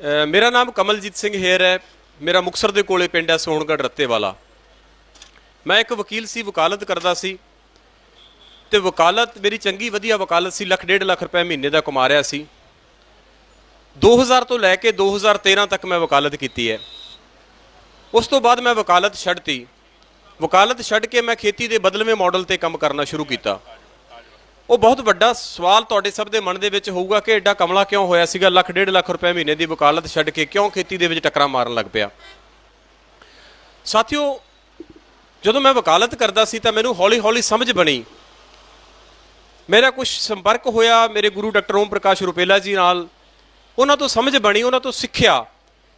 मेरा नाम कमलजीत सिंह हेर है। मेरा मुक्तसर के कोले पिंड है सोहणगढ़ रत्तेवाला। मैं एक वकील सी, वकालत करता सी ते वकालत मेरी चंगी वधिया वकालत सी। लख 1.5 लाख रुपए महीने का कमा रहा सी। 2000 तो लैके 2013 तक मैं वकालत की है। उस तो बाद मैं वकालत छड्डती। वकालत छड्ड के मैं खेती के बदलवें मॉडल ते काम करना शुरू किया। वो बहुत वड्डा सवाल तुहाडे सब दे मन दे विच होऊगा कि एडा कमला क्यों होया सीगा, लख 1.5 लाख रुपए महीने की वकालत छड्ड के क्यों खेती दे विच टक्करां मारन लग पिया। साथियों, जदों मैं वकालत करदा सी तां मैनूं हौली हौली समझ बनी। मेरा कुछ संपर्क होया मेरे गुरु डॉक्टर ओम प्रकाश रुपेला जी नाल। उन्हां तों समझ बनी, उन्हां तों सिੱਖਿਆ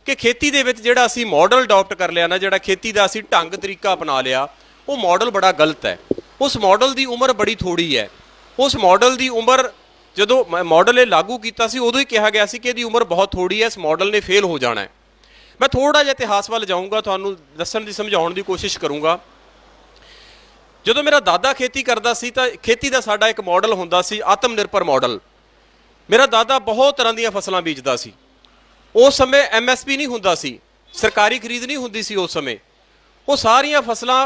कि खेती दे विच जिहड़ा असीं मॉडल अडॉप्ट कर लिया ना, जिहड़ा खेती दा असीं ढंग तरीका अपना लिया, वो मॉडल बड़ा गलत है। उस मॉडल की उम्र बड़ी थोड़ी है। उस मॉडल की उम्र जो मॉडल ये लागू किया सी उदों ही कहा गया सी कि इसकी उम्र बहुत थोड़ी है, इस मॉडल ने फेल हो जाना है। मैं थोड़ा जिहा इतिहास वाल जाऊँगा, तुहानूं दस्सण दी समझाउण दी कोशिश करूँगा। जो मेरा दादा खेती करता सी तां खेती का साडा एक मॉडल हुंदा सी, आत्म निर्भर मॉडल। मेरा दादा बहुत तरह दी फसलां बीजदा सी। उस समय MSP नहीं हुंदा सी, सरकारी खरीद नहीं हुंदी सी। उस समय वो सारियां फसलां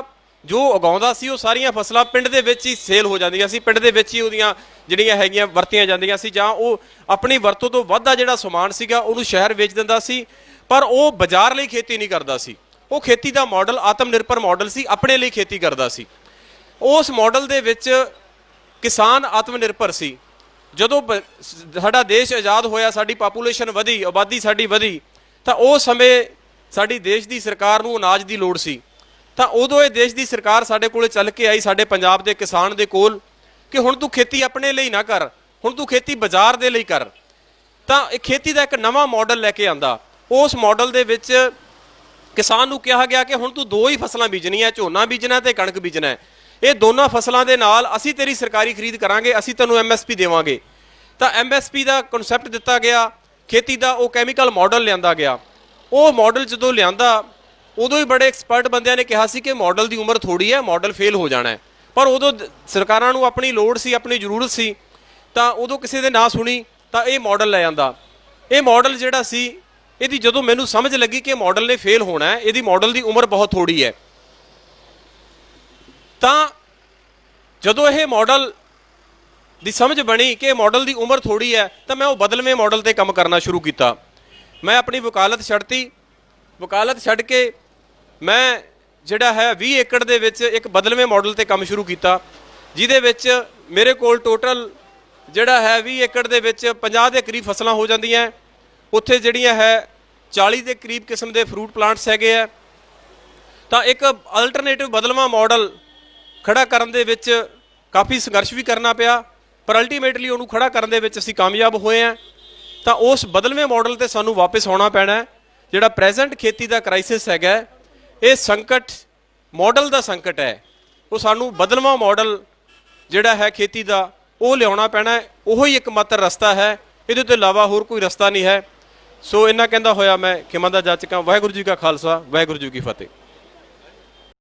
जो उगाउंदा सी, वो सारियां फसलां पिंड दे विच ही सेल हो जांदियां सी। पिंड दे विच ही उहदियां जिहड़ियां हैगियां वरतियां जांदियां सी, जां वो अपनी वरतों तो वधा जिहड़ा समान सीगा उहनूं शहर वेच दिंदा सी। पर वो बाजार लई खेती नहीं करदा सी। वो खेती दा मॉडल आत्म निर्भर मॉडल सी, अपने लिए खेती करदा सी। उस मॉडल दे विच किसान आत्म निर्भर सी। जदों साडा देश आज़ाद होया, साडी पापूलेशन वधी, आबादी साडी वधी, तां उस समय साडी देश की सरकार नूं अनाज की लोड़ सी। तां उदों ये देश की सरकार साडे कोले चल के आई, साडे पंजाब दे किसान दे कोल, कि हुण तूं खेती अपने लिए ना कर, हुण तूं खेती बाजार दे लई कर। तां खेती का एक नवां मॉडल लैके आंदा। उस मॉडल दे विच किसान नूं कहा गया कि हुण तूं दो ही फसलां बीजणीआं, झोना बीजना ते कणक बीजना है। ये दोनों फसलों के नाल असी तेरी सरकारी खरीद करांगे, असी तैनूं MSP देवांगे। तो MSP का कॉन्सैप्ट दिता गया, खेती का वो कैमिकल मॉडल लिया गया। वो मॉडल जो लिया उदों ही बड़े एक्सपर्ट बंदियां ने कहा कि मॉडल की उम्र थोड़ी है, मॉडल फेल हो जाना है। पर उदों सरकारां नूं अपनी लोड़ सी, अपनी जरूरत सी, तो उदों किसी दे ना सुनी तो ये मॉडल लै आंदा। ये मॉडल जिहड़ा सी, इहदी जदों मैनूं समझ लगी कि मॉडल ने फेल होना है, इहदी मॉडल की उम्र बहुत थोड़ी है, तो जदों यह मॉडल की समझ बनी कि मॉडल की उम्र थोड़ी है, तो मैं वो बदलवें मॉडल पर काम करना शुरू किया। मैं अपनी वकालत छड्डती। वकालत छड्ड के मैं जिहड़ा है 20 एकड़ दे विच एक बदलवें मॉडल पर काम शुरू किया, जिहदे विच मेरे कोल टोटल जिहड़ा है 20 एकड़ दे विच 50 के करीब फसलां हो जांदियां। उत्थे जिहड़ियां है 40 के करीब किस्म के फ्रूट प्लांट्स हैगे आ। तो एक अल्टरनेटिव बदलवां मॉडल खड़ा करन दे विच काफ़ी संघर्ष भी करना पिया, पर अल्टीमेटली उन्होंने खड़ा करने दे विच असीं कामयाब होए हैं। तो उस बदलवें मॉडल ते सानूं वापस आउणा पैना है। जिहड़ा प्रेजेंट खेती का क्राइसिस हैगा, ये संकट मॉडल का संकट है। वो सानूं बदलवां मॉडल जिहड़ा है खेती का वो लियाउणा पैना है। उही एकमात्र रस्ता है, इहदे तो इलावा होर कोई रस्ता नहीं है। सो इन्ना कहंदा होया मैं खिमा दा जाचक हां। वाहिगुरू जी का खालसा, वाहिगुरू जी की फतेह।